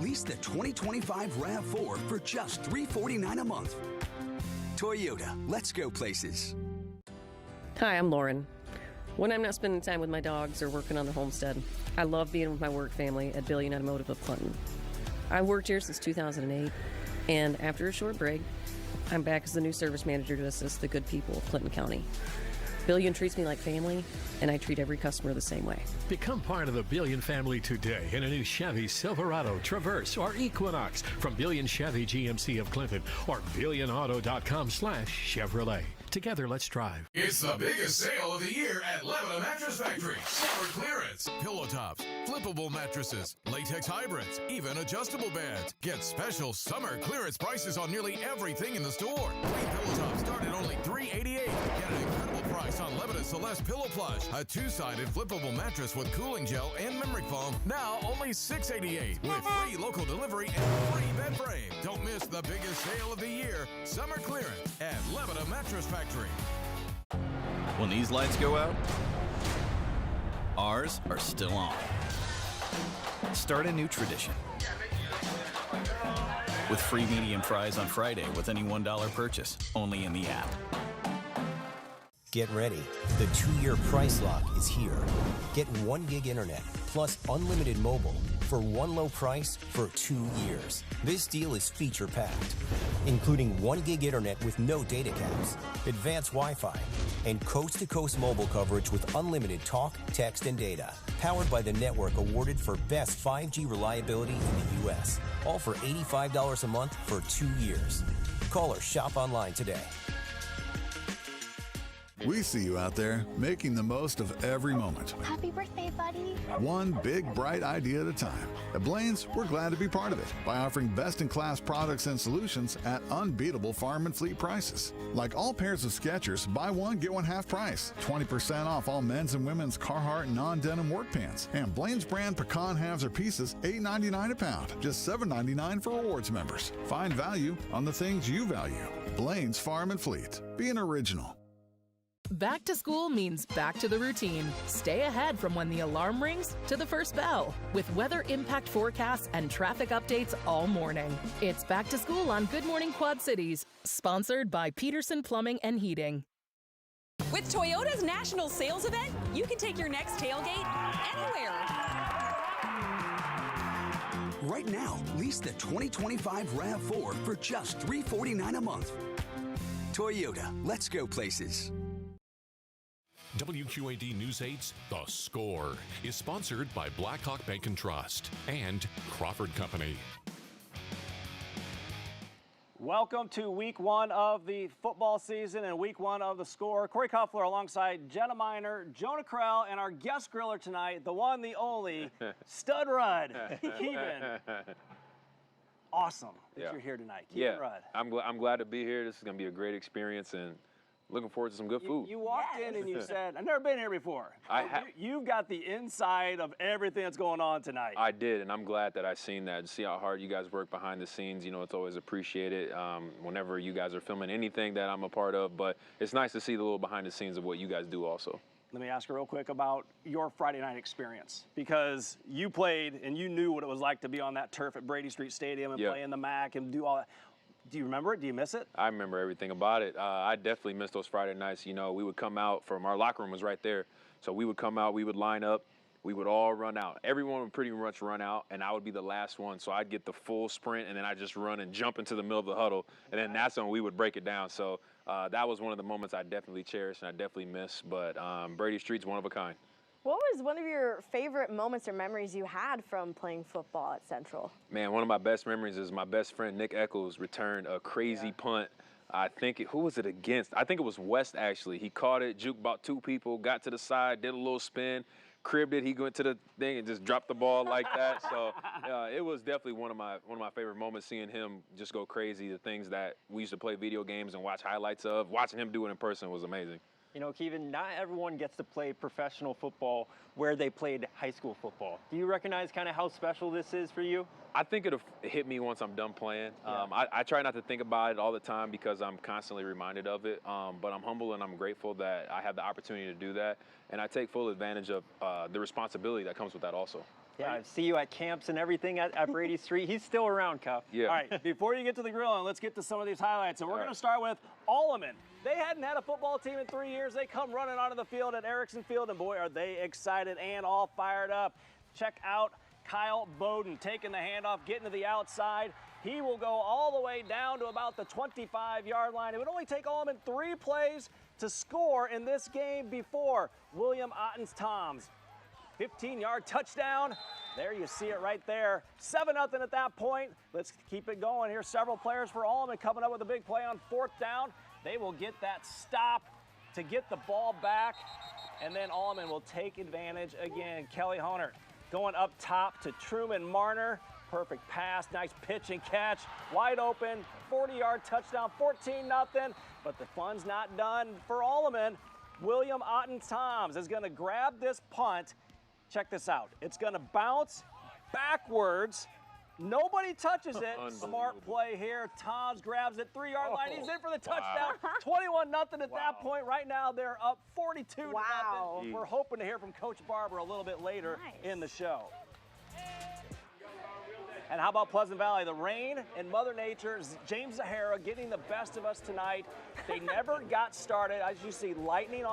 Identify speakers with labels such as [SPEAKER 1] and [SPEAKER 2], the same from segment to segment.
[SPEAKER 1] lease the 2025 RAV4 for just $349 a month. Toyota, let's go places.
[SPEAKER 2] Hi, I'm Lauren. When I'm not spending time with my dogs or working on the homestead, I love being with my work family at Billion Automotive of Clinton. I've worked here since 2008, and after a short break, I'm back as the new service manager to assist the good people of Clinton County. Billion treats me like family, and I treat every customer the same way.
[SPEAKER 3] Become part of the Billion family today in a new Chevy Silverado, Traverse, or Equinox from Billion Chevy GMC of Clinton or billionauto.com/Chevrolet. Together, let's drive.
[SPEAKER 4] It's the biggest sale of the year at Lebanon Mattress Factory. Summer clearance. Pillow tops, flippable mattresses, latex hybrids, even adjustable beds. Get special summer clearance prices on nearly everything in the store. Plain pillow tops start at only $388. Get an incredible price on Lebanon Celeste Pillow Plush, a two-sided flippable mattress with cooling gel and memory foam. Now only $688 with free local delivery and free bed frame. Don't miss the biggest sale of the year. Summer clearance at Lebanon Mattress Factory.
[SPEAKER 5] When these lights go out, ours are still on. Start a new tradition with free medium fries on Friday with any $1 purchase, only in the app.
[SPEAKER 6] Get ready. The 2-year price lock is here. Get 1 gig internet plus unlimited mobile for one low price for 2 years. This deal is feature-packed, including 1 gig internet with no data caps, advanced Wi-Fi, and coast-to-coast mobile coverage with unlimited talk, text, and data. Powered by the network awarded for best 5G reliability in the U.S. All for $85 a month for 2 years. Call or shop online today.
[SPEAKER 7] We see you out there making the most of every moment.
[SPEAKER 8] Happy birthday, buddy.
[SPEAKER 7] One big, bright idea at a time. At Blaine's, we're glad to be part of it by offering best-in-class products and solutions at unbeatable farm and fleet prices. Like all pairs of Skechers, buy one, get one half price. 20% off all men's and women's Carhartt non-denim work pants. And Blaine's brand pecan halves or pieces, $8.99 a pound. Just $7.99 for rewards members. Find value on the things you value. Blaine's Farm and Fleet. Be an original.
[SPEAKER 9] Back to school means back to the routine. Stay ahead from when the alarm rings to the first bell with weather impact forecasts and traffic updates all morning. It's back to school on Good Morning Quad Cities, sponsored by Peterson Plumbing and Heating.
[SPEAKER 10] With Toyota's national sales event, you can take your next tailgate anywhere.
[SPEAKER 1] Right now, lease the 2025 RAV4 for just $349 a month. Toyota, let's go places.
[SPEAKER 11] WQAD News 8's The Score is sponsored by Blackhawk Bank and Trust and Crawford Company.
[SPEAKER 12] Welcome to week one of the football season and week one of The Score. Corey Kuffler alongside Jenna Miner, Jonah Krell, and our guest griller tonight, the one, the only, Stud Rudd, Keevan. Awesome that you're here tonight. Keevan Rudd.
[SPEAKER 13] I'm glad to be here. This is going to be a great experience and looking forward to some good food.
[SPEAKER 12] You walked in and you said, I've never been here before. You've got the inside of everything that's going on tonight.
[SPEAKER 13] I did, and I'm glad that I seen that. See how hard you guys work behind the scenes. You know, it's always appreciated whenever you guys are filming anything that I'm a part of, but it's nice to see the little behind the scenes of what you guys do also.
[SPEAKER 12] Let me ask you real quick about your Friday night experience, because you played and you knew what it was like to be on that turf at Brady Street Stadium and play in the MAC and do all that. Do you remember it? Do you miss it?
[SPEAKER 13] I remember everything about it. I definitely miss those Friday nights. You know, we would come out from our locker room was right there. So we would come out, we would line up, we would all run out. Everyone would pretty much run out, and I would be the last one. So I'd get the full sprint, and then I'd just run and jump into the middle of the huddle. And then that's when we would break it down. So that was one of the moments I definitely cherish and I definitely miss. But Brady Street's one of a kind.
[SPEAKER 14] What was one of your favorite moments or memories you had from playing football at Central?
[SPEAKER 13] Man, one of my best memories is my best friend Nick Eccles returned a crazy punt. I think who was it against? I think it was West, actually. He caught it, juked about 2 people, got to the side, did a little spin, cribbed it. He went to the thing and just dropped the ball like that. So it was definitely one of my favorite moments, seeing him just go crazy. The things that we used to play video games and watch highlights of, watching him do it in person was amazing.
[SPEAKER 15] You know, Keevan, not everyone gets to play professional football where they played high school football. Do you recognize kind of how special this is for you?
[SPEAKER 13] I think it'll hit me once I'm done playing. I try not to think about it all the time because I'm constantly reminded of it, but I'm humble and I'm grateful that I have the opportunity to do that, and I take full advantage of the responsibility that comes with that also.
[SPEAKER 15] Yeah, I see you at camps and everything at Brady Street. He's still around, Cuff.
[SPEAKER 13] Yeah.
[SPEAKER 12] All right, before you get to the grill, let's get to some of these highlights. And we're going to start with Alleman. They hadn't had a football team in 3 years. They come running onto the field at Erickson Field, and boy, are they excited and all fired up. Check out Kyle Bowden taking the handoff, getting to the outside. He will go all the way down to about the 25-yard line. It would only take Alleman 3 plays to score in this game before William Ottens-Toms. 15-yard touchdown. There you see it right there. 7-0 at that point. Let's keep it going here. Several players for Alleman coming up with a big play on 4th down. They will get that stop to get the ball back, and then Alleman will take advantage again. Kelly Hunter going up top to Truman Marner. Perfect pass, nice pitch and catch. Wide open, 40-yard touchdown, 14-0. But the fun's not done for Alleman. William Ottens-Toms is going to grab this punt. Check this out. It's going to bounce backwards. Nobody touches it. Smart play here. Toms grabs it, 3-yard line. He's in for the touchdown. 21-0 at that point. Right now they're up 42-0. We're hoping to hear from Coach Barber a little bit later in the show. And how about Pleasant Valley? The rain and Mother Nature, James Zahara getting the best of us tonight. They never got started. As you see, lightning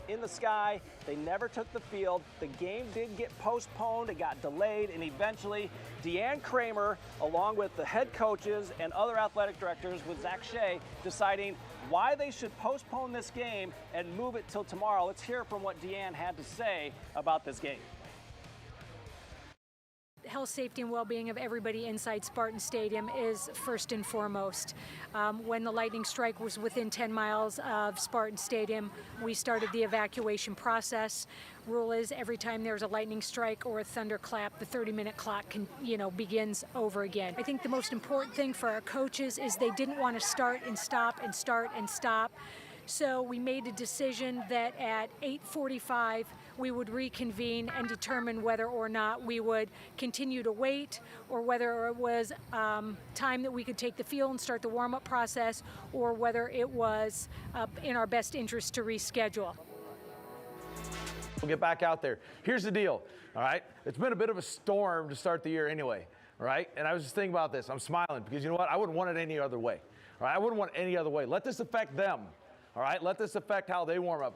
[SPEAKER 12] in the sky. They never took the field. The game did get postponed. It got delayed, and eventually Deanne Kramer, along with the head coaches and other athletic directors with Zach Shea, deciding why they should postpone this game and move it till tomorrow. Let's hear from what Deanne had to say about this game.
[SPEAKER 8] Health, safety, and well-being of everybody inside Spartan Stadium is first and foremost. When the lightning strike was within 10 miles of Spartan Stadium, we started the evacuation process. Rule is every time there's a lightning strike or a thunderclap, the 30-minute clock begins over again. I think the most important thing for our coaches is they didn't want to start and stop and start and stop. So we made a decision that at 8:45 we would reconvene and determine whether or not we would continue to wait or whether it was time that we could take the field and start the warm-up process, or whether it was in our best interest to reschedule.
[SPEAKER 16] We'll get back out there. Here's the deal, all right? It's been a bit of a storm to start the year anyway, all right? And I was just thinking about this. I'm smiling because you know what? I wouldn't want it any other way, all right? I wouldn't want it any other way. Let this affect them. All right, let this affect how they warm up.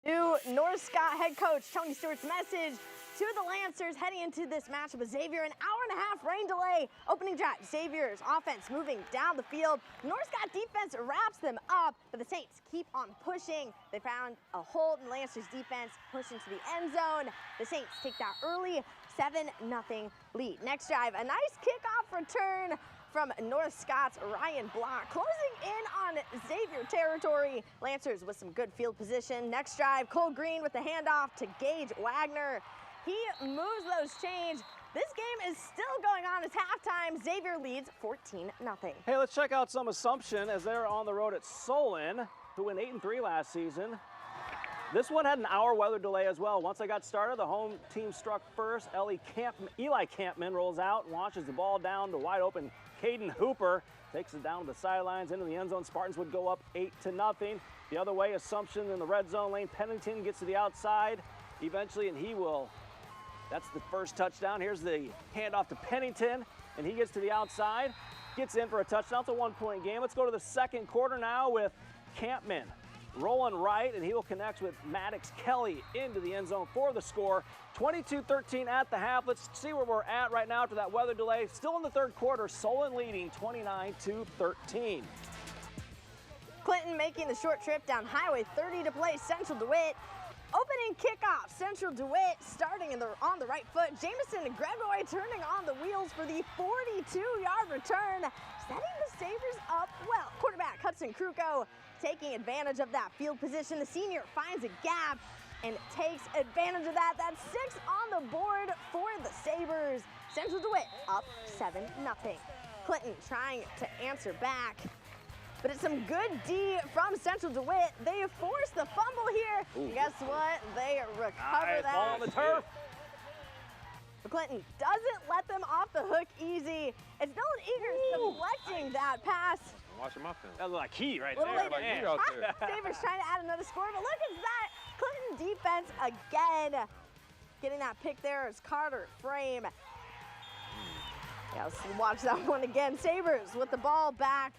[SPEAKER 14] New North Scott head coach Tony Stewart's message to the Lancers heading into this matchup with Xavier. An hour-and-a-half rain delay. Opening drive, Xavier's offense moving down the field. North Scott defense wraps them up, but the Saints keep on pushing. They found a hole in Lancers defense, pushing to the end zone. The Saints take that early 7-0 lead. Next drive, a nice kickoff return from North Scott's Ryan Block, closing in on Xavier territory. Lancers with some good field position. Next drive, Cole Green with the handoff to Gage Wagner. He moves those chains. This game is still going on. It's halftime. Xavier leads 14-0.
[SPEAKER 12] Hey, let's check out some Assumption as they're on the road at Solon, who went 8-3 last season. This one had an hour weather delay as well. Once they got started, the home team struck first. Eli Campman rolls out, launches the ball down to wide open Caden Hooper. Takes it down to the sidelines into the end zone. Spartans would go up 8-0. The other way, Assumption in the red zone lane. Pennington gets to the outside eventually, and he will. That's the first touchdown. Here's the handoff to Pennington, and he gets to the outside, gets in for a touchdown. It's a one-point game. Let's go to the second quarter now with Campman rolling right, and he will connect with Maddox Kelly into the end zone for the score. 22-13 at the half. Let's see where we're at right now after that weather delay. Still in the third quarter, Solon leading 29-13.
[SPEAKER 14] Clinton making the short trip down Highway 30 to play Central DeWitt. Opening kickoff, Central DeWitt starting on the right foot. Jameson and Gregory turning on the wheels for the 42-yard return, setting the Sabres up well. Quarterback Hudson Kruko taking advantage of that field position. The senior finds a gap and takes advantage of that. That's 6 on the board for the Sabres. Central DeWitt up 7-0. Clinton trying to answer back, but it's some good D from Central DeWitt. They force the fumble here. And guess what? They recover that.
[SPEAKER 12] Ball on the turf.
[SPEAKER 14] But Clinton doesn't let them off the hook easy. It's Nolan Eagers deflecting that pass.
[SPEAKER 13] Watching my film.
[SPEAKER 12] That was like key right
[SPEAKER 14] Little
[SPEAKER 12] there.
[SPEAKER 14] later, Sabres trying to add another score, but look at that. Clinton defense again. getting that pick there is Carter Frame. Yeah, let's watch that one again. Sabres with the ball back.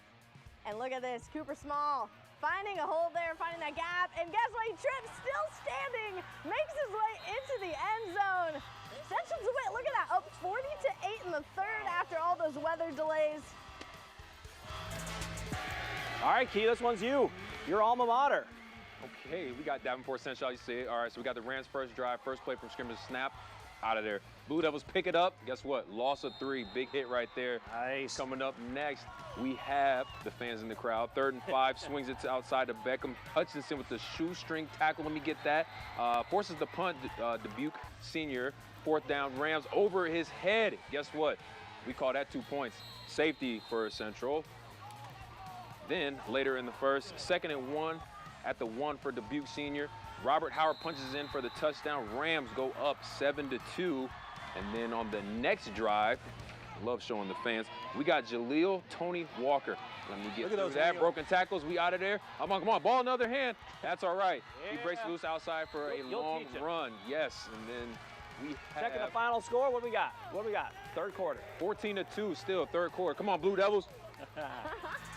[SPEAKER 14] And look at this, Cooper Small finding a hole there, finding that gap, and guess what? He trips, still standing, makes his way into the end zone. Central DeWitt, look at that, up 40-8 in the third after all those weather delays.
[SPEAKER 12] All right, Key, this one's you. Your alma mater.
[SPEAKER 13] Okay, we got Davenport Central, you see it. All right, so we got the Rams' first drive, first play from scrimmage, snap, out of there. Blue Devils pick it up. Guess what? Loss of 3. Big hit right there.
[SPEAKER 12] Nice.
[SPEAKER 13] Coming up next, we have the fans in the crowd. 3rd and 5, swings it to outside to Beckham. Hutchinson with the shoestring tackle. Let me get that. Forces the punt, Dubuque senior. 4th down, Rams over his head. Guess what? We call that 2 points. Safety for Central. Then, later in the first, 2nd and 1 at the 1 for Dubuque senior. Robert Howard punches in for the touchdown. Rams go up 7-2. And then on the next drive, love showing the fans, we got Jaleel Tony Walker. Let me get through that. Broken tackles, we out of there. Come on, ball in the other hand. That's all right. Yeah. He breaks loose outside for a long run. Yes, and then we have...
[SPEAKER 12] Checking the final score, what do we got? 3rd quarter.
[SPEAKER 13] 14-2 still, 3rd quarter. Come on, Blue Devils.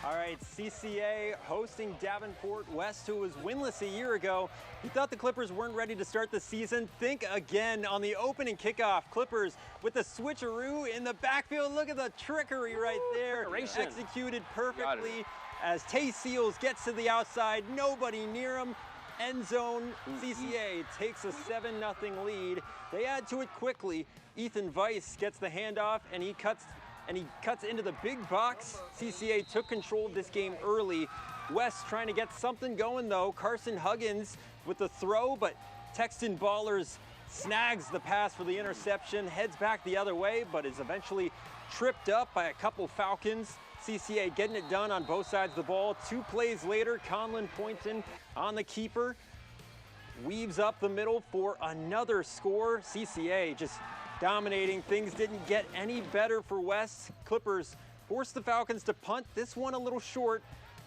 [SPEAKER 15] All right, CCA hosting Davenport West, who was winless a year ago. You thought the Clippers weren't ready to start the season? Think again on the opening kickoff. Clippers with the switcheroo in the backfield. Look at the trickery right there. Executed perfectly as Tay Seals gets to the outside. Nobody near him. End zone. CCA takes a 7-0 lead. They add to it quickly. Ethan Weiss gets the handoff, and he cuts into the big box. CCA took control of this game early. West trying to get something going though. Carson Huggins with the throw, but Texton Ballers snags the pass for the interception, heads back the other way, but is eventually tripped up by a couple Falcons. CCA getting it done on both sides of the ball. 2 plays later, Conlon Poynton on the keeper. Weaves up the middle for another score. CCA just dominating. Things didn't get any better for West. Clippers forced the Falcons to punt. This one a little short.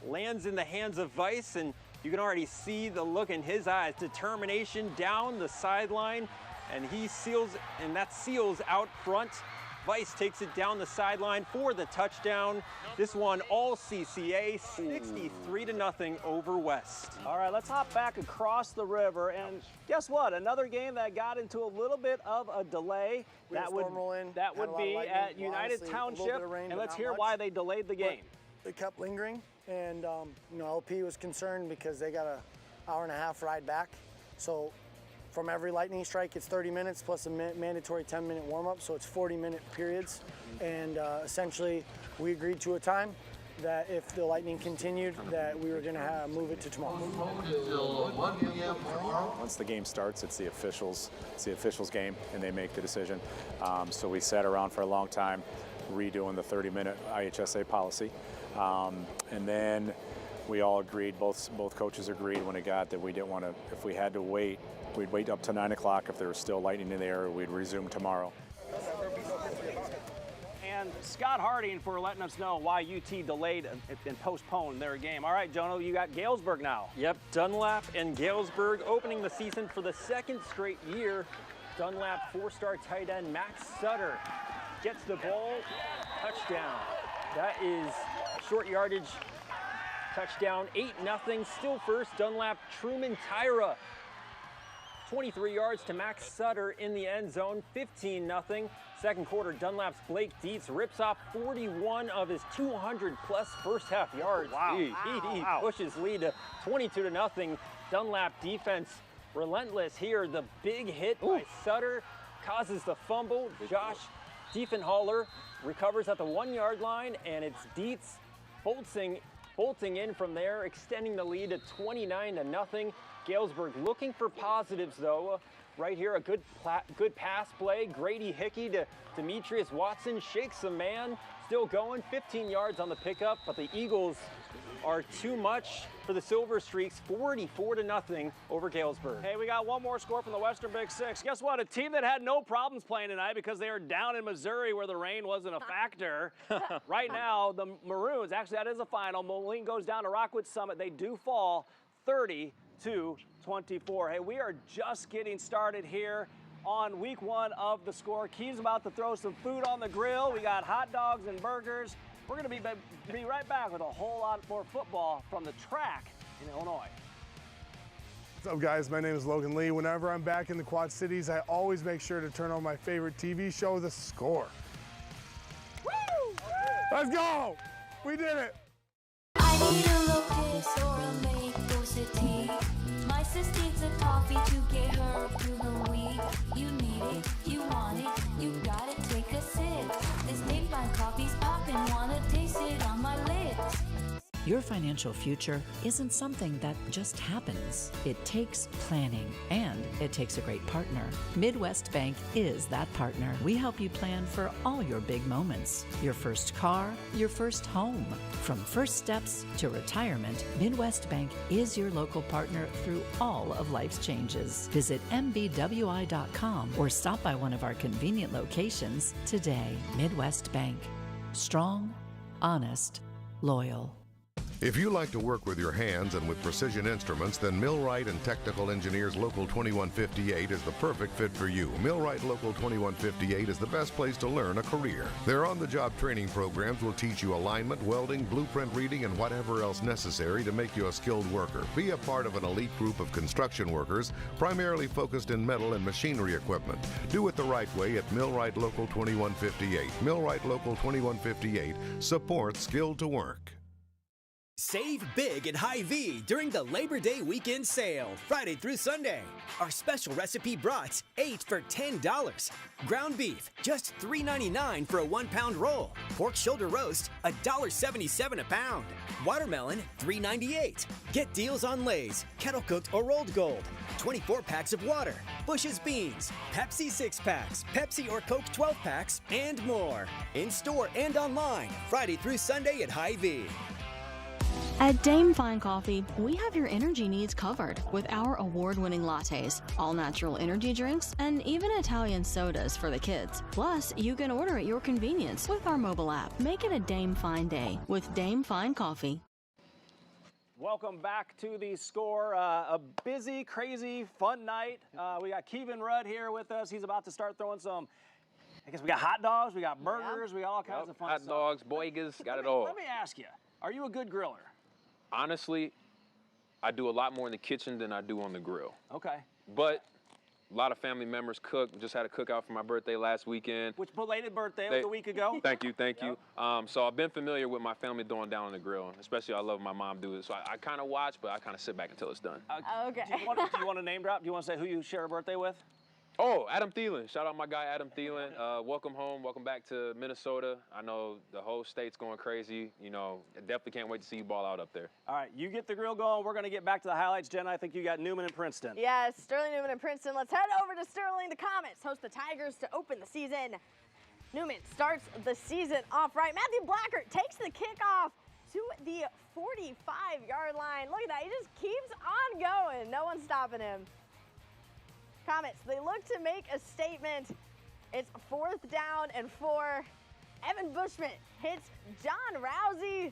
[SPEAKER 15] Lands in the hands of Weiss, and you can already see the look in his eyes. Determination down the sideline, and he seals, and that Seals out front. Weiss takes it down the sideline for the touchdown. This one all CCA, 63-0 over West.
[SPEAKER 12] All right, let's hop back across the river, and guess what? Another game that got into a little bit of a delay. That would be at United Township, and let's hear why they delayed the game.
[SPEAKER 17] It kept lingering, and LP was concerned because they got an hour-and-a-half ride back. So from every lightning strike, it's 30 minutes plus a mandatory 10-minute warm-up, so it's 40-minute periods. And essentially, we agreed to a time that if the lightning continued, that we were going to move it to tomorrow.
[SPEAKER 18] Once the game starts, it's the officials' game, and they make the decision. So we sat around for a long time redoing the 30-minute IHSA policy. And then we all agreed, both coaches agreed when it got that we didn't want to, if we had to wait, we'd wait up to 9 o'clock. If there was still lightning in the air, we'd resume tomorrow.
[SPEAKER 12] And Scott Harding for letting us know why UT delayed and postponed their game. All right, Jono, you got Galesburg now.
[SPEAKER 15] Yep, Dunlap and Galesburg opening the season for the 2nd straight year. Dunlap 4-star tight end Max Sutter gets the ball, touchdown. That is a short yardage touchdown, 8-0, still first. Dunlap, Truman Tyra, 23 yards to Max Sutter in the end zone, 15-0. 2nd quarter, Dunlap's Blake Dietz rips off 41 of his 200-plus first-half yards.
[SPEAKER 12] Wow.
[SPEAKER 15] He pushes lead to 22-0. Dunlap defense relentless here. The big hit by Sutter causes the fumble. Josh Diefenhaller recovers at the 1-yard line, and it's Dietz bolting in from there, extending the lead to 29-0. Galesburg looking for positives, though. Right here, a good pass play. Grady Hickey to Demetrius Watson, shakes a man. Still going, 15 yards on the pickup, but the Eagles are too much for the Silver Streaks, 44-0 over Galesburg.
[SPEAKER 12] Hey, we got one more score from the Western Big Six. Guess what? A team that had no problems playing tonight because they are down in Missouri where the rain wasn't a factor. Right now, the Maroons, actually that is a final. Moline goes down to Rockwood Summit. They do fall 30-24. Hey, we are just getting started here. on week 1 of The Score. Key's about to throw some food on the grill. We got hot dogs and burgers. We're going to be right back with a whole lot more football from the track in Illinois.
[SPEAKER 19] What's up, guys? My name is Logan Lee. Whenever I'm back in the Quad Cities, I always make sure to turn on my favorite TV show, The Score. Woo! Let's go! We did it!
[SPEAKER 20] I need a lotus or a mango city. My sister needs a coffee to get her through the week. You need it, you want it, you gotta take a sip. This big fine coffee's poppin', wanna taste it on my lips.
[SPEAKER 21] Your financial future isn't something that just happens. It takes planning, and it takes a great partner. Midwest Bank is that partner. We help you plan for all your big moments. Your first car, your first home. From first steps to retirement, Midwest Bank is your local partner through all of life's changes. Visit mbwi.com or stop by one of our convenient locations today. Midwest Bank. Strong, honest, loyal.
[SPEAKER 22] If you like to work with your hands and with precision instruments, then Millwright and Technical Engineers Local 2158 is the perfect fit for you. Millwright Local 2158 is the best place to learn a career. Their on-the-job training programs will teach you alignment, welding, blueprint reading, and whatever else necessary to make you a skilled worker. Be a part of an elite group of construction workers, primarily focused in metal and machinery equipment. Do it the right way at Millwright Local 2158. Millwright Local 2158 supports skilled to work.
[SPEAKER 23] Save big at Hy-Vee during the Labor Day weekend sale, Friday through Sunday. Our special recipe brats, 8 for $10. Ground beef, just $3.99 for a 1-pound roll. Pork shoulder roast, $1.77 a pound. Watermelon, $3.98. Get deals on Lay's, kettle cooked or rolled gold. 24 packs of water, Bush's beans, Pepsi 6-packs, Pepsi or Coke 12-packs, and more. In store and online, Friday through Sunday at Hy-Vee.
[SPEAKER 24] At Dame Fine Coffee, we have your energy needs covered with our award-winning lattes, all-natural energy drinks, and even Italian sodas for the kids. Plus, you can order at your convenience with our mobile app. Make it a Dame Fine day with Dame Fine Coffee.
[SPEAKER 12] Welcome back to The Score. A busy, crazy, fun night. We got Kevin Rudd here with us. He's about to start throwing some, I guess we got hot dogs, we got burgers, we got all kinds of fun
[SPEAKER 13] hot
[SPEAKER 12] stuff.
[SPEAKER 13] dogs, boigas, got it all.
[SPEAKER 12] Let me ask you, are you a good griller?
[SPEAKER 13] Honestly, I do a lot more in the kitchen than I do on the grill.
[SPEAKER 12] Okay.
[SPEAKER 13] But a lot of family members cook. Just had a cookout for my birthday last weekend.
[SPEAKER 12] Which belated birthday was a week ago.
[SPEAKER 13] Thank you, thank you. So I've been familiar with my family throwing down on the grill. Especially I love my mom do it. So I kind of watch, but I kind of sit back until it's done.
[SPEAKER 14] Okay.
[SPEAKER 12] Do you want to name drop? Do you want to say who you share a birthday with?
[SPEAKER 13] Oh, Adam Thielen. Shout out my guy, Adam Thielen. Welcome home. Welcome back to Minnesota. I know the whole state's going crazy. You know, I definitely can't wait to see you ball out up there.
[SPEAKER 12] All right, you get the grill going. We're going to get back to the highlights. Jenna, I think you got Newman and Princeton.
[SPEAKER 14] Yes, Sterling, Newman, and Princeton. Let's head over to Sterling. The Comets host the Tigers to open the season. Newman starts the season off right. Matthew Blackert takes the kickoff to the 45-yard line. Look at that. He just keeps on going. No one's stopping him. Comets, they look to make a statement. It's 4th down and 4. Evan Bushman hits John Rousey.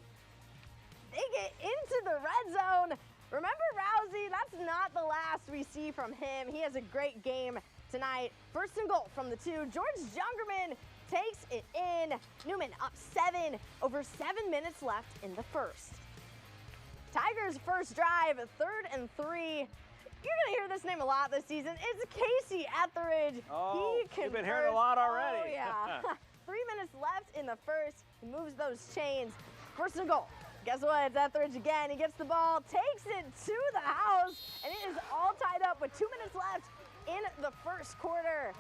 [SPEAKER 14] They get into the red zone. Remember Rousey, that's not the last we see from him. He has a great game tonight. 1st and goal from the 2. George Jungerman takes it in. Newman up 7, over 7 minutes left in the first. Tigers' first drive, 3rd and 3. You're going to hear this name a lot this season. It's Casey Etheridge.
[SPEAKER 12] Oh, you've been hearing a lot already.
[SPEAKER 14] Oh, yeah. 3 minutes left in the first. He moves those chains. 1st and goal. Guess what? It's Etheridge again. He gets the ball, takes it to the house, and it is all tied up with 2 minutes left in the first quarter.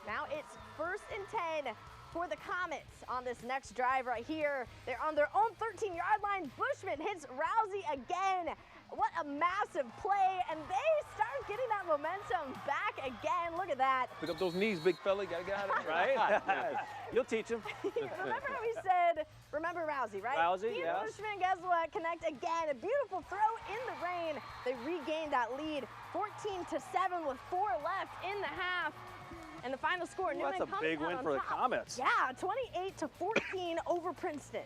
[SPEAKER 14] Now it's 1st and 10 for the Comets on this next drive right here. They're on their own 13-yard line. Bushman hits Rousey again. What a massive play, and they start getting that momentum back again. Look at that.
[SPEAKER 13] Pick up those knees, big fella. Got to get out of there.
[SPEAKER 12] Right? You'll teach him.
[SPEAKER 14] Remember how we said, remember Rousey, right?
[SPEAKER 12] Rousey,
[SPEAKER 14] Ian
[SPEAKER 12] yes.
[SPEAKER 14] Bushman, guess what? Connect again. A beautiful throw in the rain. They regained that lead, 14-7 with 4 left in the half. And the final score, Newman
[SPEAKER 12] that's a
[SPEAKER 14] comes
[SPEAKER 12] big
[SPEAKER 14] out
[SPEAKER 12] win
[SPEAKER 14] on
[SPEAKER 12] for the
[SPEAKER 14] top.
[SPEAKER 12] Comets.
[SPEAKER 14] Yeah, 28-14 over Princeton.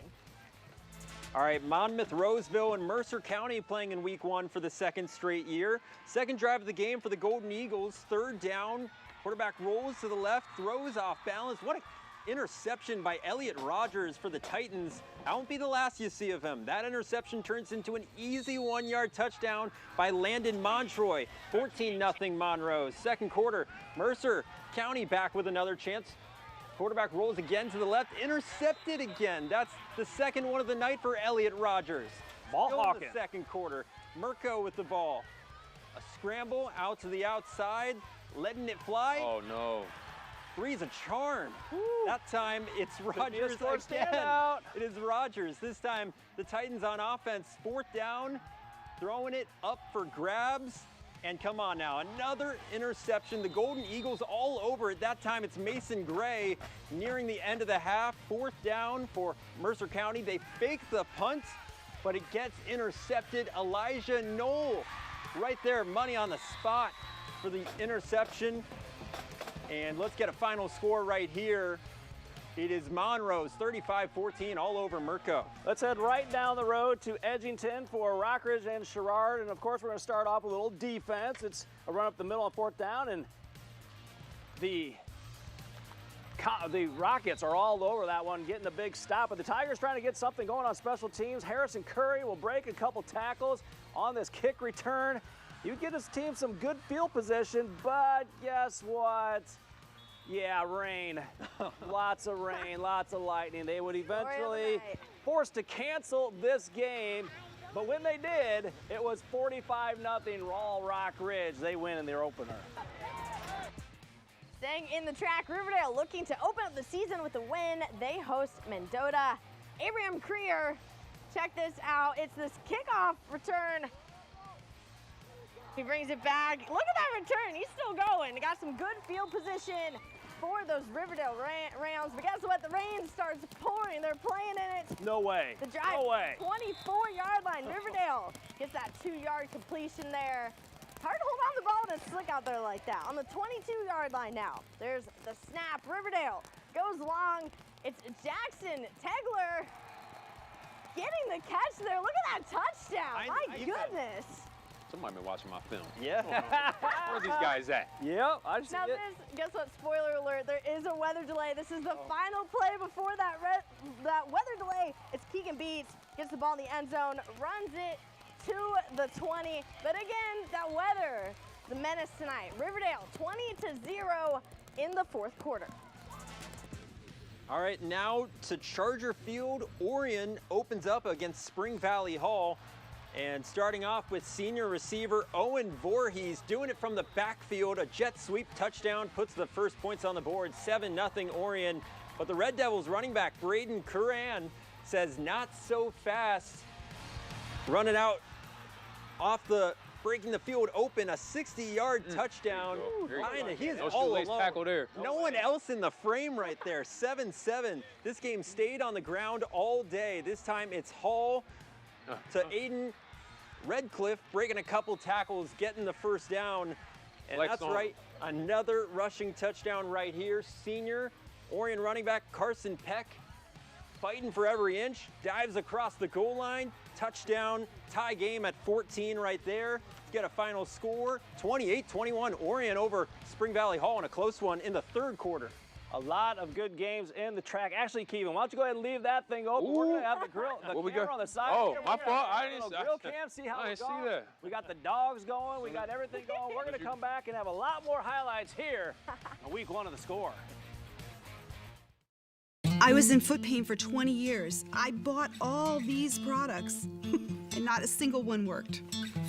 [SPEAKER 15] All right, Monmouth, Roseville, and Mercer County playing in week 1 for the 2nd straight year. Second drive of the game for the Golden Eagles, 3rd down Quarterback rolls to the left, throws off balance. What an interception by Elliott Rogers for the Titans. That won't be the last you see of him. That interception turns into an easy 1-yard touchdown by Landon Montroy. 14-0 Monroe. Second quarter, Mercer County back with another chance. Quarterback rolls again to the left, intercepted again. That's the second one of the night for Elliott Rogers.
[SPEAKER 12] Ball
[SPEAKER 15] Still in
[SPEAKER 12] hawking.
[SPEAKER 15] the second quarter, Mirko with the ball. A scramble out to the outside, letting it fly.
[SPEAKER 13] Oh, no.
[SPEAKER 15] Three's a charm. That time it's
[SPEAKER 12] be a
[SPEAKER 15] Rogers
[SPEAKER 12] score
[SPEAKER 15] again.
[SPEAKER 12] standout.
[SPEAKER 15] It is Rogers. This time the Titans on offense. 4th down, throwing it up for grabs. And come on now, another interception. The Golden Eagles all over it. That time it's Mason Gray nearing the end of the half. 4th down for Mercer County. They fake the punt, but it gets intercepted. Elijah Knoll right there, money on the spot for the interception. And let's get a final score right here. It is Monroe's 35-14 all over Mirko.
[SPEAKER 12] Let's head right down the road to Edgington for Rockridge and Sherrard. And of course, we're going to start off with a little defense. It's a run up the middle on 4th down, and the Rockets are all over that one, getting a big stop. But the Tigers trying to get something going on special teams. Harrison Curry will break a couple tackles on this kick return. You get his team some good field position, but guess what? Yeah, rain. Lots of rain, lots of lightning. They would eventually forced to cancel this game, but when they did, it was 45-0 Raw Rock Ridge. They win in their opener.
[SPEAKER 14] Staying in the track, Riverdale looking to open up the season with a win. They host Mendota. Abraham Creer, check this out. It's this kickoff return. He brings it back. Look at that return. He's still going. He got some good field position for those Riverdale rounds. But guess what? The rain starts pouring. They're playing in it.
[SPEAKER 12] No way.
[SPEAKER 14] The drive,
[SPEAKER 12] no way.
[SPEAKER 14] 24-yard line. Riverdale gets that 2-yard completion there. Hard to hold on the ball when it's slick out there like that. On the 22-yard line now, there's the snap. Riverdale goes long. It's Jackson Tegler getting the catch there. Look at that touchdown. My goodness.
[SPEAKER 13] Somebody been watching my film.
[SPEAKER 12] Yeah.
[SPEAKER 13] Where are these guys at?
[SPEAKER 12] Yep, I see
[SPEAKER 14] now
[SPEAKER 12] it.
[SPEAKER 14] Guess what? Spoiler alert, there is a weather delay. This is the final play before that weather delay. It's Keegan Beats, gets the ball in the end zone, runs it to the 20. But again, that weather, the menace tonight. Riverdale 20-0 in the 4th quarter.
[SPEAKER 15] All right, now to Charger Field. Orion opens up against Spring Valley Hall. And starting off with senior receiver Owen Voorhees, doing it from the backfield. A jet sweep touchdown puts the first points on the board, 7-0 Orion. But the Red Devils running back Braden Curran says not so fast. Running out off the, breaking the field open, a 60-yard touchdown. He is all alone.
[SPEAKER 13] Tackle there.
[SPEAKER 15] No one else in the frame right there, 7-7. This game stayed on the ground all day. This time it's Hall to Aiden Redcliffe, breaking a couple tackles, getting the first down. And that's right, another rushing touchdown right here. Senior Orion running back Carson Peck, fighting for every inch, dives across the goal line, touchdown, tie game at 14 right there. Let's get a final score, 28-21, Orion over Spring Valley Hall in a close one in the 3rd quarter.
[SPEAKER 12] A lot of good games in the track. Actually, Kevin, why don't you go ahead and leave that thing open? We're going to have the camera on the side.
[SPEAKER 13] Oh,
[SPEAKER 12] here.
[SPEAKER 13] my fault. I didn't
[SPEAKER 12] grill cam, see how it's going.
[SPEAKER 13] see that.
[SPEAKER 12] We got the dogs going. We got everything going. We're going to come back and have a lot more highlights here on week 1 of The Score.
[SPEAKER 2] I was in foot pain for 20 years. I bought all these products, and not a single one worked.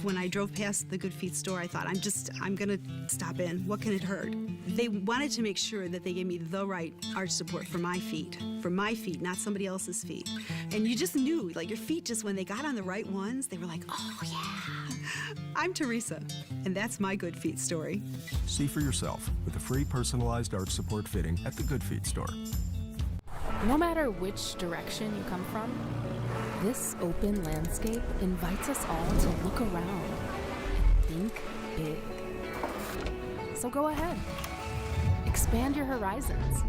[SPEAKER 2] When I drove past the Good Feet store, I thought, I'm gonna stop in. What can it hurt? They wanted to make sure that they gave me the right arch support for my feet, not somebody else's feet. And you just knew, like your feet just, when they got on the right ones, they were like, oh yeah. I'm Teresa, and that's my Good Feet story.
[SPEAKER 3] See for yourself with a free personalized arch support fitting at the Good Feet store.
[SPEAKER 9] No matter which direction you come from, this open landscape invites us all to look around and think big. So go ahead. Expand your horizons.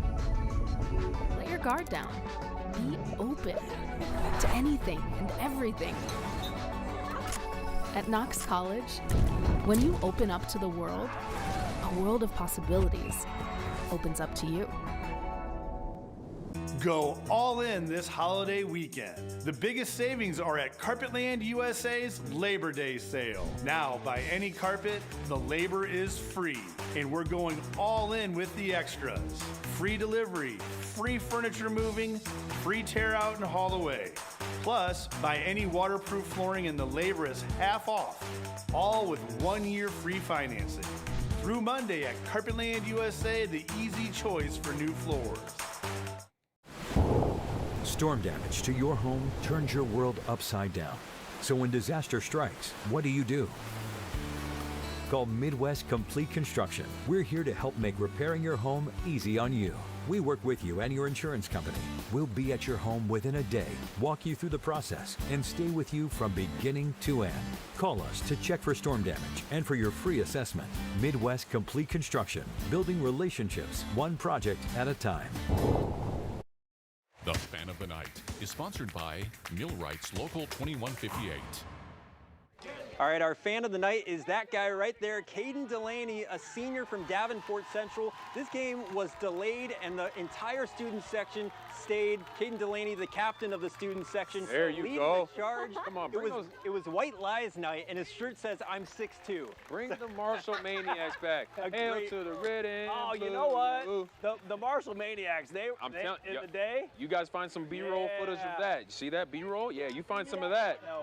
[SPEAKER 9] Let your guard down. Be open to anything and everything. At Knox College, when you open up to the world,
[SPEAKER 4] a world of possibilities opens up to you.
[SPEAKER 5] Go all in this holiday weekend. The biggest savings are at Carpetland USA's Labor Day sale. Now, buy any carpet, the labor is free. And we're going all in with the extras. Free delivery, free furniture moving, free tear out and haul away. Plus, buy any waterproof flooring and the labor is half off. All with 1 year free financing. Through Monday at Carpetland USA, the easy choice for new floors.
[SPEAKER 6] Storm damage to your home turns your world upside down. So when disaster strikes, what do? Call Midwest Complete Construction. We're here to help make repairing your home easy on you. We work with you and your insurance company. We'll be at your home within a day, walk you through the process, and stay with you from beginning to end. Call us to check for storm damage and for your free assessment. Midwest Complete Construction, building relationships one project at a time.
[SPEAKER 11] The Fan of the Night is sponsored by Millwright's Local 2158.
[SPEAKER 15] All right, our fan of the night is that guy right there, Caden Delaney, a senior from Davenport Central. This game was delayed and the entire student section stayed. Caden Delaney, the captain of the student section.
[SPEAKER 13] There you go.
[SPEAKER 15] The charge.
[SPEAKER 13] Come on, bring those.
[SPEAKER 15] It was White Lies night, and his shirt says, "I'm 6'2".
[SPEAKER 13] Bring the Marshall Maniacs back. Hail to the red and
[SPEAKER 12] Oh, you
[SPEAKER 13] blue.
[SPEAKER 12] know what? The Marshall Maniacs, they in the day.
[SPEAKER 13] You guys find some B-roll footage of that. You see that B-roll? Yeah, you find some of that.
[SPEAKER 12] No.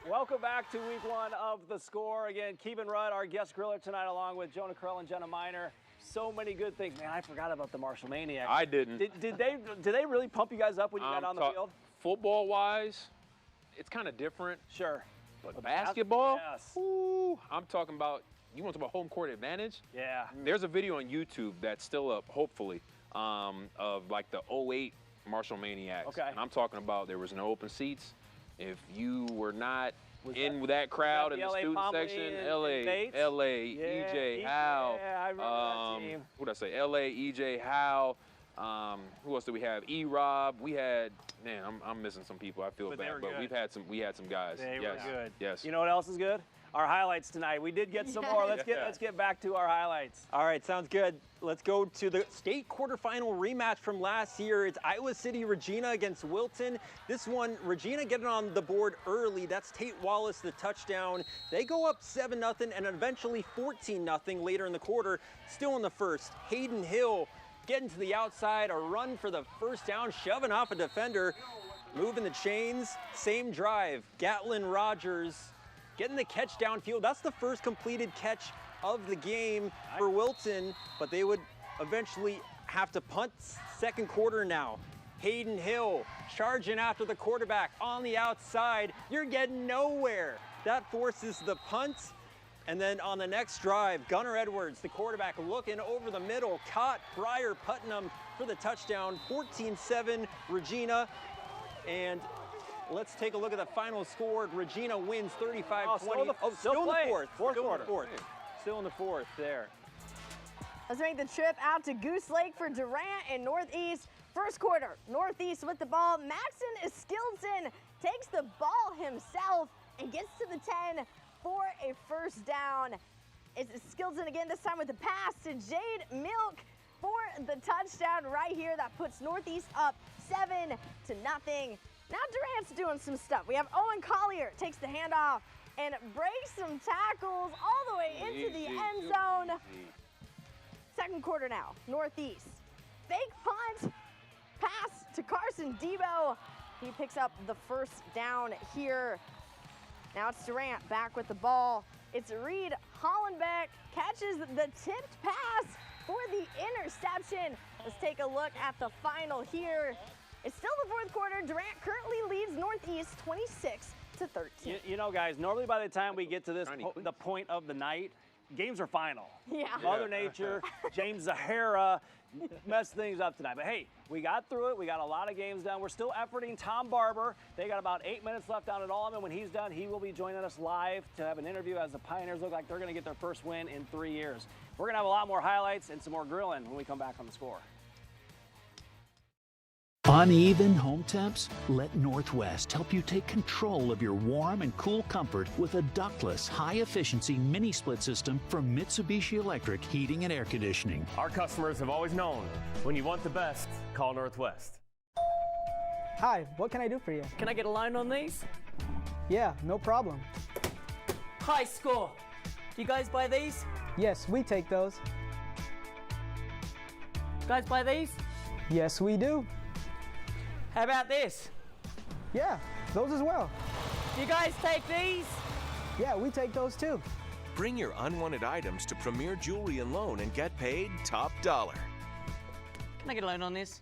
[SPEAKER 12] Welcome back to week one of The Score. Again, Keeban Rudd, our guest griller tonight, along with Jonah Krell and Jenna Miner. So many good things. Man, I forgot about the Marshall Maniacs.
[SPEAKER 13] I didn't.
[SPEAKER 12] Did they really pump you guys up when you got on the field?
[SPEAKER 13] Football-wise, it's kind of different.
[SPEAKER 12] Sure.
[SPEAKER 13] But basketball?
[SPEAKER 12] Yes.
[SPEAKER 13] Ooh, I'm talking about, you want to talk about home court advantage?
[SPEAKER 12] Yeah.
[SPEAKER 13] There's a video on YouTube that's still up, hopefully, of like the 08 Marshall Maniacs.
[SPEAKER 12] Okay.
[SPEAKER 13] And I'm talking about there was no open seats. If you were not in that crowd in the student section, LA, EJ Howe.
[SPEAKER 12] Yeah, I remember that team.
[SPEAKER 13] Who did I say? LA, EJ Howe. Who else do we have? E-Rob. We had, man, I'm missing some people. I feel bad, but we had some guys.
[SPEAKER 12] They
[SPEAKER 13] yes.
[SPEAKER 12] were good.
[SPEAKER 13] Yes.
[SPEAKER 12] You know what else is good? Our highlights tonight. We did get some more. Let's get back to our highlights.
[SPEAKER 15] All right, sounds good. Let's go to the state quarterfinal rematch from last year. It's Iowa City Regina against Wilton. This one, Regina getting on the board early. That's Tate Wallace, the touchdown. They go up 7-0 and eventually 14-0 later in the quarter. Still in the first, Hayden Hill getting to the outside, a run for the first down, shoving off a defender, moving the chains. Same drive, Gatlin Rogers getting the catch downfield. That's the first completed catch of the game for Wilton, but they would eventually have to punt. Second quarter now. Hayden Hill charging after the quarterback on the outside. You're getting nowhere. That forces the punt. And then on the next drive, Gunnar Edwards, the quarterback, looking over the middle, caught Briar Putnam for the touchdown. 14-7 Regina. And let's take a look at the final score. Regina wins 35-20. Still in the fourth. Still in the fourth there.
[SPEAKER 14] Let's make the trip out to Goose Lake for Durant and Northeast. First quarter, Northeast with the ball. Maxon Eskildson takes the ball himself and gets to the 10 for a first down. It's Eskildson again, this time with the pass to Jade Milk for the touchdown right here. That puts Northeast up 7-0. Now Durant's doing some stuff. We have Owen Collier takes the handoff and breaks some tackles all the way into the end zone. Second quarter now, Northeast. Fake punt, pass to Carson Debo. He picks up the first down here. Now it's Durant back with the ball. It's Reed Hollenbeck, catches the tipped pass for the interception. Let's take a look at the final here. It's still the fourth quarter. Durant currently leads Northeast 26-13.
[SPEAKER 12] You know, guys, normally by the time we get to this the point of the night, games are final.
[SPEAKER 14] Yeah.
[SPEAKER 12] Mother Nature, James Zahara messed things up tonight. But hey, we got through it. We got a lot of games done. We're still efforting Tom Barber. They got about 8 minutes left down at Allman. When he's done, he will be joining us live to have an interview as the Pioneers look like they're going to get their first win in 3 years. We're going to have a lot more highlights and some more grilling when we come back on The Score.
[SPEAKER 1] Uneven home temps? Let Northwest help you take control of your warm and cool comfort with a ductless, high-efficiency mini-split system from Mitsubishi Electric Heating and Air Conditioning.
[SPEAKER 7] Our customers have always known, when you want the best, call Northwest.
[SPEAKER 8] Hi, what can I do for you?
[SPEAKER 10] Can I get a line on these?
[SPEAKER 8] Yeah, no problem.
[SPEAKER 10] High score. Do you guys buy these?
[SPEAKER 8] Yes, we take those.
[SPEAKER 10] You guys buy these?
[SPEAKER 8] Yes, we do.
[SPEAKER 10] How about this?
[SPEAKER 8] Yeah, those as well.
[SPEAKER 10] Do you guys take these?
[SPEAKER 8] Yeah, we take those too.
[SPEAKER 25] Bring your unwanted items to Premier Jewelry and Loan and get paid top dollar.
[SPEAKER 10] Can I get a loan on this?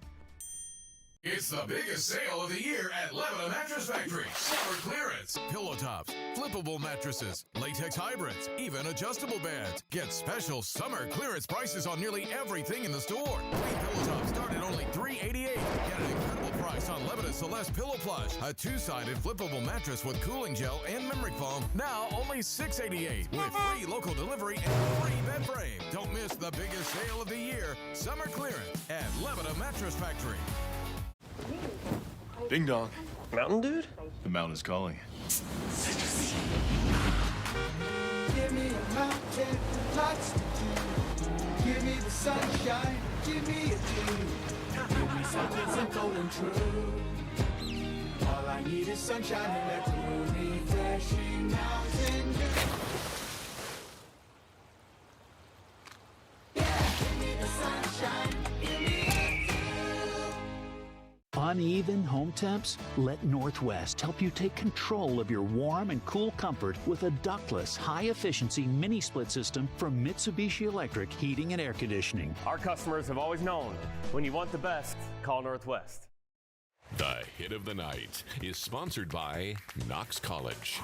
[SPEAKER 11] It's the biggest sale of the year at Lebanon Mattress Factory. Summer clearance. Pillow tops, flippable mattresses, latex hybrids, even adjustable beds. Get special summer clearance prices on nearly everything in the store. Queen pillow tops start at only $388. Get an incredible price on Lebanon Celeste Pillow Plush, a two-sided flippable mattress with cooling gel and memory foam. Now only $688 with free local delivery and free bed frame. Don't miss the biggest sale of the year. Summer clearance at Lebanon Mattress Factory.
[SPEAKER 26] Ding dong.
[SPEAKER 7] Mountain Dude?
[SPEAKER 26] The mountain is calling.
[SPEAKER 27] Give me a mountain, lots to do. Give me the sunshine, give me a dream. Give me something simple and true. All I need is sunshine and that cool, refreshing mountain dew. Yeah, give me the sunshine, give me a dew.
[SPEAKER 1] Uneven home temps? Let Northwest help you take control of your warm and cool comfort with a ductless, high-efficiency mini-split system from Mitsubishi Electric Heating and Air Conditioning.
[SPEAKER 7] Our customers have always known, when you want the best, call Northwest.
[SPEAKER 11] The hit of the night is sponsored by Knox College.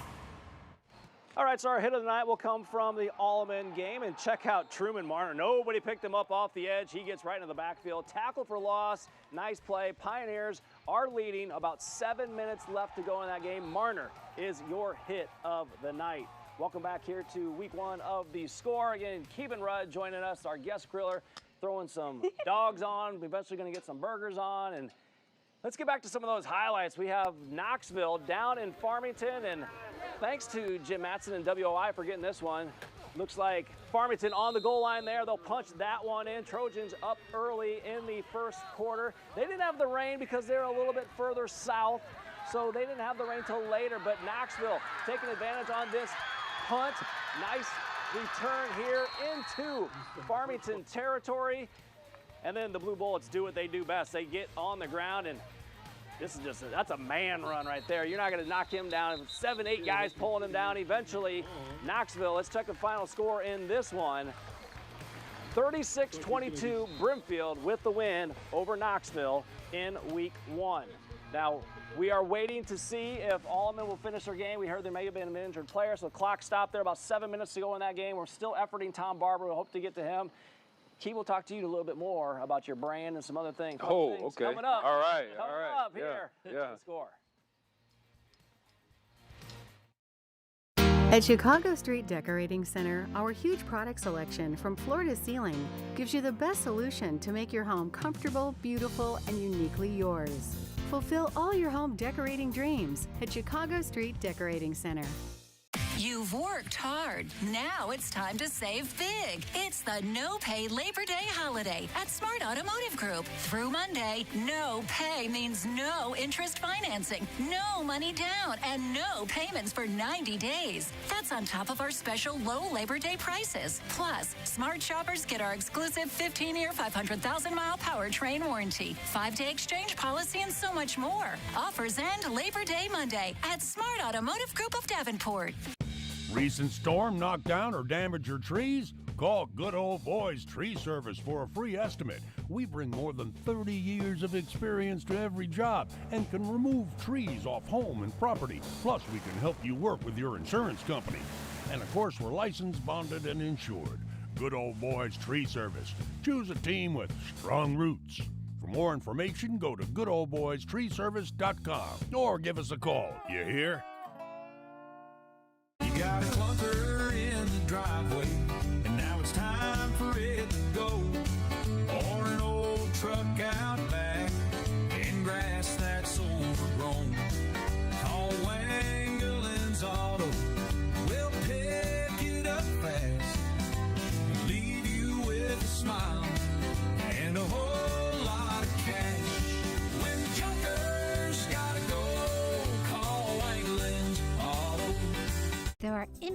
[SPEAKER 12] All right, so our hit of the night will come from the Alleman game. And check out Truman Marner. Nobody picked him up off the edge. He gets right into the backfield. Tackle for loss. Nice play. Pioneers are leading. About 7 minutes left to go in that game. Marner is your hit of the night. Welcome back here to week one of the score. Again, Keevan Rudd joining us, our guest griller, throwing some dogs on. We're eventually going to get some burgers on. And let's get back to some of those highlights. We have Knoxville down in Farmington, and thanks to Jim Matson and WOI for getting this one. Looks like Farmington on the goal line there. They'll punch that one in. Trojans up early in the first quarter. They didn't have the rain because they're a little bit further south, so they didn't have the rain till later, but Knoxville taking advantage on this punt. Nice return here into Farmington territory. And then the Blue Bullets do what they do best. They get on the ground, and this is that's a man run right there. You're not going to knock him down. 7, 8 guys pulling him down. Eventually, Knoxville, let's check the final score in this one. 36-22, Brimfield with the win over Knoxville in week one. Now, we are waiting to see if Alleman will finish their game. We heard there may have been an injured player, so the clock stopped there. About 7 minutes to go in that game. We're still efforting Tom Barber. We hope to get to him. Key will talk to you a little bit more about your brand and some other things.
[SPEAKER 13] Oh, okay.
[SPEAKER 12] Coming up.
[SPEAKER 13] All right.
[SPEAKER 12] Coming up here.
[SPEAKER 13] Yeah.
[SPEAKER 12] The score.
[SPEAKER 28] At Chicago Street Decorating Center, our huge product selection from floor to ceiling gives you the best solution to make your home comfortable, beautiful, and uniquely yours. Fulfill all your home decorating dreams at Chicago Street Decorating Center.
[SPEAKER 29] You've worked hard. Now it's time to save big. It's the No Pay Labor Day holiday at Smart Automotive Group. Through Monday, no pay means no interest financing, no money down, and no payments for 90 days. That's on top of our special low Labor Day prices. Plus, smart shoppers get our exclusive 15-year, 500,000-mile powertrain warranty, 5-day exchange policy, and so much more. Offers end Labor Day Monday at Smart Automotive Group of Davenport.
[SPEAKER 30] Recent storm knocked down or damaged your trees? Call Good Old Boys Tree Service for a free estimate. We bring more than 30 years of experience to every job and can remove trees off home and property. Plus, we can help you work with your insurance company. And of course, we're licensed, bonded, and insured. Good Old Boys Tree Service. Choose a team with strong roots. For more information, go to goodoldboystreeservice.com or give us a call. You hear?
[SPEAKER 27] You got a clunker in the driveway, and now it's time for it to go. Or an old truck out back in grass.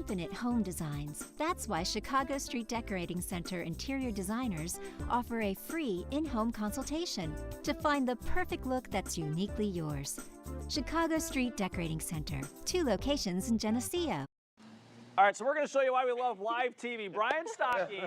[SPEAKER 16] infinite home designs. That's why Chicago Street Decorating Center interior designers offer a free in-home consultation to find the perfect look that's uniquely yours. Chicago Street Decorating Center, 2 locations in Geneseo.
[SPEAKER 12] All right, so we're going to show you why we love live TV. Brian Stockey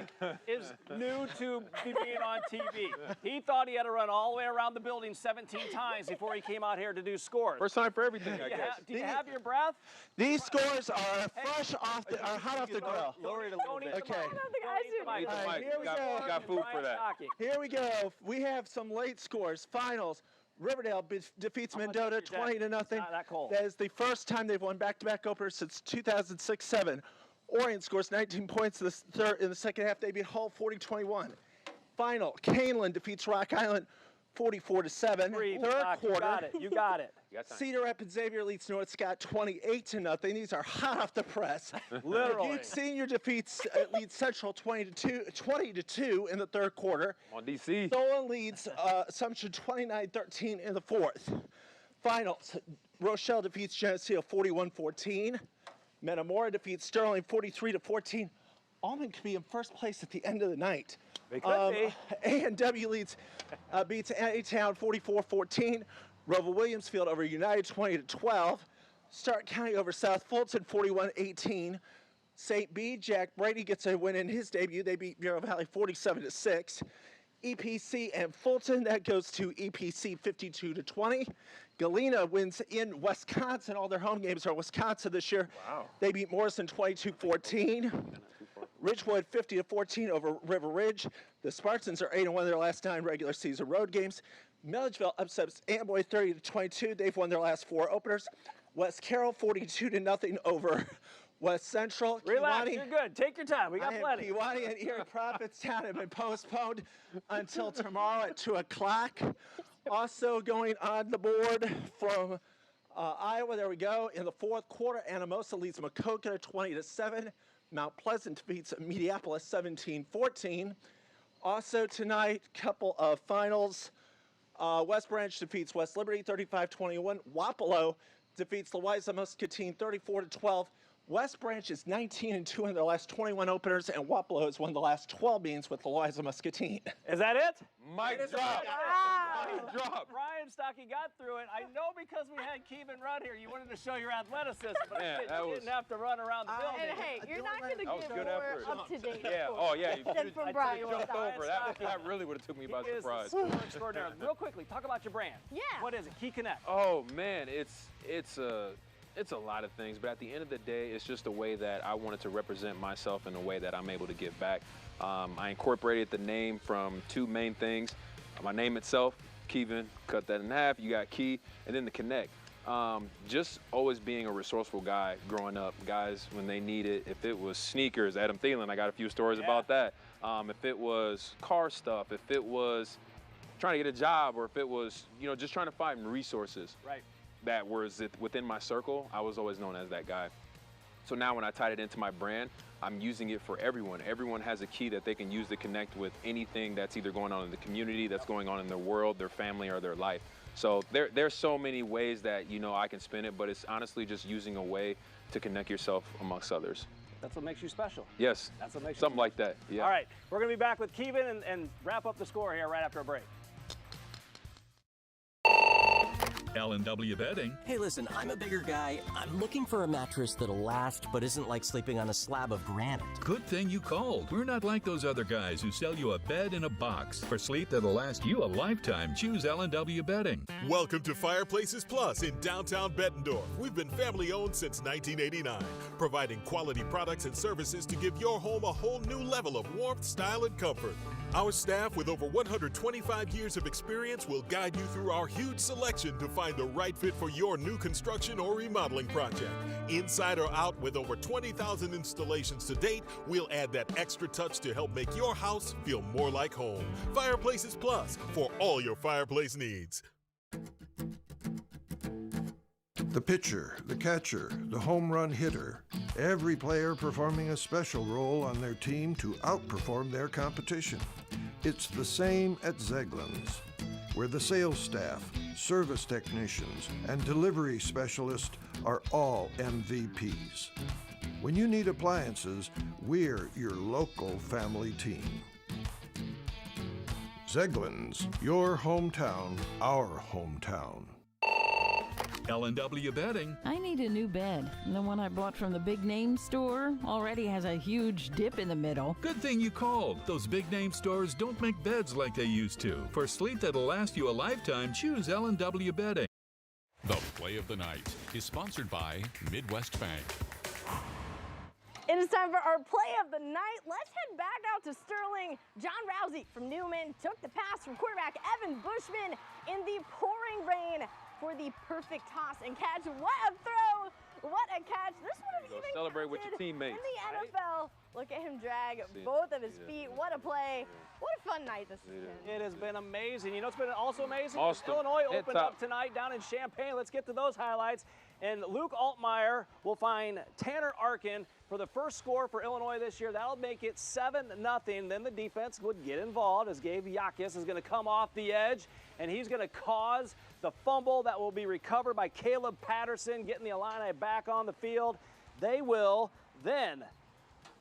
[SPEAKER 12] is new to being on TV. He thought he had to run all the way around the building 17 times before he came out here to do scores.
[SPEAKER 13] First time for everything, I guess.
[SPEAKER 12] Do you have your breath?
[SPEAKER 17] These scores are fresh off the, are hot off the grill.
[SPEAKER 12] Lower it a little bit.
[SPEAKER 17] Okay.
[SPEAKER 12] All
[SPEAKER 17] right, here we go.
[SPEAKER 13] We got food for that.
[SPEAKER 17] Here we go. We have some late scores. Finals. Riverdale defeats Mendota 20-0.
[SPEAKER 12] That cold.
[SPEAKER 17] That is the first time they've won back-to-back openers since 2006-07. Orion scores 19 points in the second half. They beat Hull 40-21. Final, Canelan defeats Rock Island 44-7. Third quarter.
[SPEAKER 12] You got it.
[SPEAKER 17] Cedar Rapids Xavier leads North Scott 28-0. These are hot off the press.
[SPEAKER 12] Literally.
[SPEAKER 17] Duke Senior leads Central 20-2 in the third quarter.
[SPEAKER 13] On DC.
[SPEAKER 17] Solon leads Assumption 29-13 in the fourth. Finals, Rochelle defeats Geneseo 41-14. Metamora defeats Sterling 43-14. Almond could be in first place at the end of the night.
[SPEAKER 12] They could be.
[SPEAKER 17] A&W beats A-Town 44-14. Roval Williamsfield over United 20-12. Stark County over South Fulton 41-18. St. B, Jack Brady gets a win in his debut. They beat Bureau Valley 47-6. EPC and Fulton, that goes to EPC 52-20. Galena wins in Wisconsin. All their home games are Wisconsin this year.
[SPEAKER 13] Wow.
[SPEAKER 17] They beat Morrison 22-14. Ridgewood 50-14 over River Ridge. The Spartans are 8-1 their last 9 regular season road games. Milledgeville upsets Amboy 30-22. They've won their last 4 openers. West Carroll 42-0 over West Central.
[SPEAKER 12] Relax,
[SPEAKER 17] Kewanee,
[SPEAKER 12] you're good. Take your time. We got plenty.
[SPEAKER 17] Kewanee and Erie Prophetstown have been postponed until tomorrow at 2 o'clock. Also going on the board from Iowa, there we go. In the fourth quarter, Anamosa leads Maquoketa 20-7. Mount Pleasant defeats Mediapolis 17-14. Also tonight, couple of finals. West Branch defeats West Liberty 35-21. Wapello defeats Louisa Muscatine 34-12. West Branch is 19-2 in their last 21 openers, and Wapello has won the last 12 meetings with Louisa Muscatine.
[SPEAKER 12] Is that it?
[SPEAKER 13] Mic drop. Mic drop.
[SPEAKER 12] Brian Stockey got through it. I know because we had Keevan Rudd here, you wanted to show your athleticism, but you didn't have to run around the building.
[SPEAKER 14] And hey, you're not going to get
[SPEAKER 13] good
[SPEAKER 14] more
[SPEAKER 13] effort.
[SPEAKER 14] up-to-date
[SPEAKER 13] Yeah. Oh, yeah.
[SPEAKER 14] than from Brian.
[SPEAKER 13] Jumped over. That really would have took me by surprise.
[SPEAKER 12] He is super extraordinary. Real quickly, talk about your brand.
[SPEAKER 14] Yeah.
[SPEAKER 12] What is it? Key Connect.
[SPEAKER 13] Oh, man. It's a lot of things, but at the end of the day, it's just a way that I wanted to represent myself in a way that I'm able to give back. I incorporated the name from 2 main things. My name itself, Keevan, cut that in half, you got Key, and then the Connect. Just always being a resourceful guy growing up. Guys, when they need it, if it was sneakers, Adam Thielen, I got a few stories about that. If it was car stuff, if it was trying to get a job, or if it was, just trying to find resources.
[SPEAKER 12] Right.
[SPEAKER 13] That was within my circle, I was always known as that guy. So now when I tied it into my brand, I'm using it for everyone. Everyone has a key that they can use to connect with anything that's either going on in the community, that's going on in their world, their family, or their life. So there's so many ways that, I can spin it, but it's honestly just using a way to connect yourself amongst others.
[SPEAKER 12] That's what makes you special.
[SPEAKER 13] Yes.
[SPEAKER 12] That's what makes
[SPEAKER 13] something like that. Yeah.
[SPEAKER 12] All right, we're going to be back with Keevan and wrap up the score here right after a break.
[SPEAKER 18] L&W Bedding.
[SPEAKER 19] Hey, listen, I'm a bigger guy. I'm looking for a mattress that'll last, but isn't like sleeping on a slab of granite.
[SPEAKER 18] Good thing you called. We're not like those other guys who sell you a bed in a box. For sleep that'll last you a lifetime, choose L&W Bedding.
[SPEAKER 20] Welcome to Fireplaces Plus in downtown Bettendorf. We've been family owned since 1989, providing quality products and services to give your home a whole new level of warmth, style, and comfort. Our staff with over 125 years of experience will guide you through our huge selection to find the right fit for your new construction or remodeling project. Inside or out, with over 20,000 installations to date, we'll add that extra touch to help make your house feel more like home. Fireplaces Plus, for all your fireplace needs.
[SPEAKER 21] The pitcher, the catcher, the home run hitter, every player performing a special role on their team to outperform their competition. It's the same at Zeglin's, where the sales staff, service technicians, and delivery specialists are all MVPs. When you need appliances, we're your local family team. Zeglin's, your hometown, our hometown.
[SPEAKER 18] L&W Bedding.
[SPEAKER 2] I need a new bed. The one I bought from the big name store already has a huge dip in the middle.
[SPEAKER 18] Good thing you called. Those big name stores don't make beds like they used to. For sleep that'll last you a lifetime, choose L&W Bedding.
[SPEAKER 3] The Play of the Night is sponsored by Midwest Bank.
[SPEAKER 14] It is time for our play of the night. Let's head back out to Sterling. John Rousey from Newman took the pass from quarterback Evan Bushman in the pouring rain for the perfect toss and catch. What a throw! What a catch! This would have even
[SPEAKER 13] celebrate with your teammates.
[SPEAKER 14] In the NFL. Look at him drag both of his feet. What a play! What a fun night this has been.
[SPEAKER 12] It has been amazing. You know, it's been also amazing.
[SPEAKER 13] Austin.
[SPEAKER 12] Illinois opened up tonight down in Champaign. Let's get to those highlights. And Luke Altmaier will find Tanner Arkin for the first score for Illinois this year. That'll make it 7-0. Then the defense would get involved as Gabe Yakis is going to come off the edge, and he's going to cause the fumble that will be recovered by Caleb Patterson, getting the Illini back on the field. They will then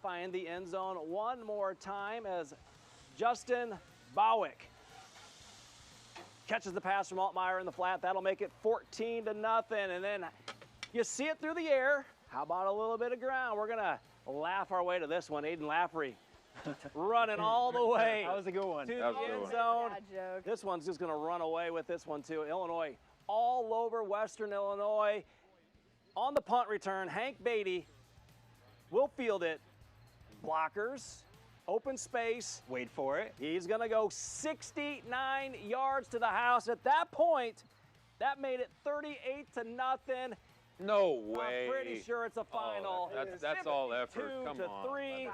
[SPEAKER 12] find the end zone one more time as Justin Bowick catches the pass from Altmaier in the flat. That'll make it 14-0. And then you see it through the air. How about a little bit of ground? We're going to laugh our way to this one. Aiden Laffery running all the way.
[SPEAKER 15] That was a good one.
[SPEAKER 12] To the end zone. This one's just going to run away with this one, too. Illinois all over Western Illinois. On the punt return, Hank Beatty will field it. Blockers. Open space.
[SPEAKER 15] Wait for it.
[SPEAKER 12] He's going to go 69 yards to the house. At that point, that made it 38-0.
[SPEAKER 13] No way.
[SPEAKER 12] I'm pretty sure it's a final.
[SPEAKER 13] That's all effort. Come on.
[SPEAKER 12] 52-3.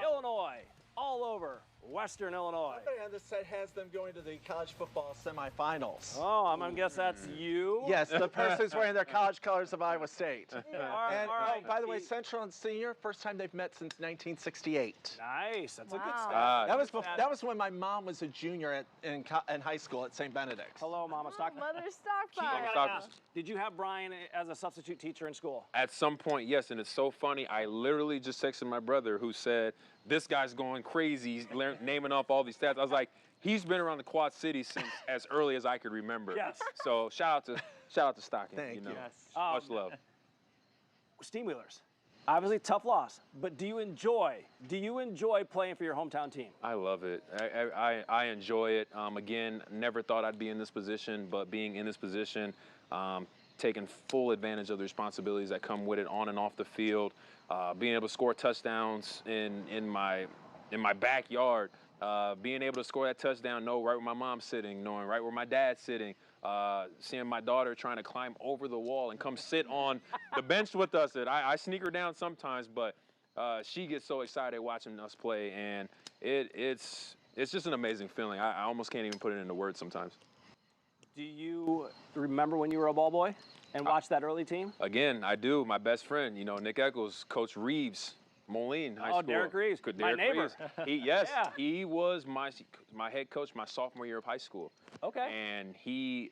[SPEAKER 12] Illinois all over Western Illinois.
[SPEAKER 17] Somebody on this side has them going to the college football semifinals.
[SPEAKER 12] Oh, I'm going to guess that's you?
[SPEAKER 17] Yes, the person who's wearing their college colors of Iowa State.
[SPEAKER 12] All right.
[SPEAKER 17] By the way, Central and Senior, first time they've met since 1968.
[SPEAKER 12] Nice. That's a good start.
[SPEAKER 17] That was when my mom was a junior in high school at St. Benedict's.
[SPEAKER 12] Hello, Mama Stockton.
[SPEAKER 14] Mother Stockton.
[SPEAKER 12] Did you have Brian as a substitute teacher in school?
[SPEAKER 13] At some point, yes, and it's so funny. I literally just texted my brother who said, this guy's going crazy. He's naming off all these stats. I was like, he's been around the Quad Cities since as early as I could remember.
[SPEAKER 12] Yes.
[SPEAKER 13] So shout out to Stockton.
[SPEAKER 17] Thank you.
[SPEAKER 12] Yes.
[SPEAKER 13] Much love.
[SPEAKER 12] Steam Wheelers. Obviously, tough loss, but do you enjoy playing for your hometown team?
[SPEAKER 13] I love it. I enjoy it. Again, never thought I'd be in this position, but being in this position, taking full advantage of the responsibilities that come with it on and off the field, being able to score touchdowns in my backyard, being able to score that touchdown, know right where my mom's sitting, knowing right where my dad's sitting, seeing my daughter trying to climb over the wall and come sit on the bench with us. I sneak her down sometimes, but she gets so excited watching us play, and it's just an amazing feeling. I almost can't even put it into words sometimes.
[SPEAKER 12] Do you remember when you were a ball boy and watched that early team?
[SPEAKER 13] Again, I do. My best friend, Nick Eccles, Coach Reeves, Moline High School.
[SPEAKER 12] Oh, Derek Reeves, my neighbor.
[SPEAKER 13] Reeves. He was my head coach my sophomore year of high school.
[SPEAKER 12] Okay.
[SPEAKER 13] And he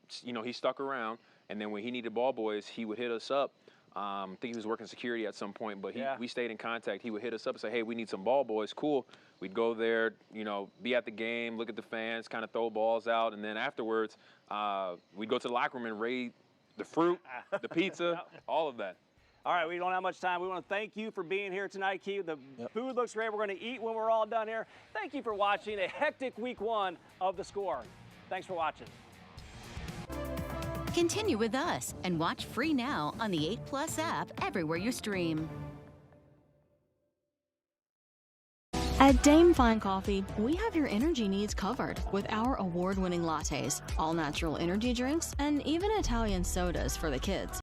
[SPEAKER 13] stuck around, and then when he needed ball boys, he would hit us up. I think he was working security at some point, but we stayed in contact. He would hit us up and say, hey, we need some ball boys. Cool. We'd go there, be at the game, look at the fans, kind of throw balls out, and then afterwards, we'd go to the locker room and raid the fruit, the pizza, all of that.
[SPEAKER 12] All right, we don't have much time. We want to thank you for being here tonight, Keith. The food looks great. We're going to eat when we're all done here. Thank you for watching a hectic week one of The Score. Thanks for watching.
[SPEAKER 4] Continue with us and watch free now on the 8+ app everywhere you stream.
[SPEAKER 5] At Dame Fine Coffee, we have your energy needs covered with our award-winning lattes, all-natural energy drinks, and even Italian sodas for the kids.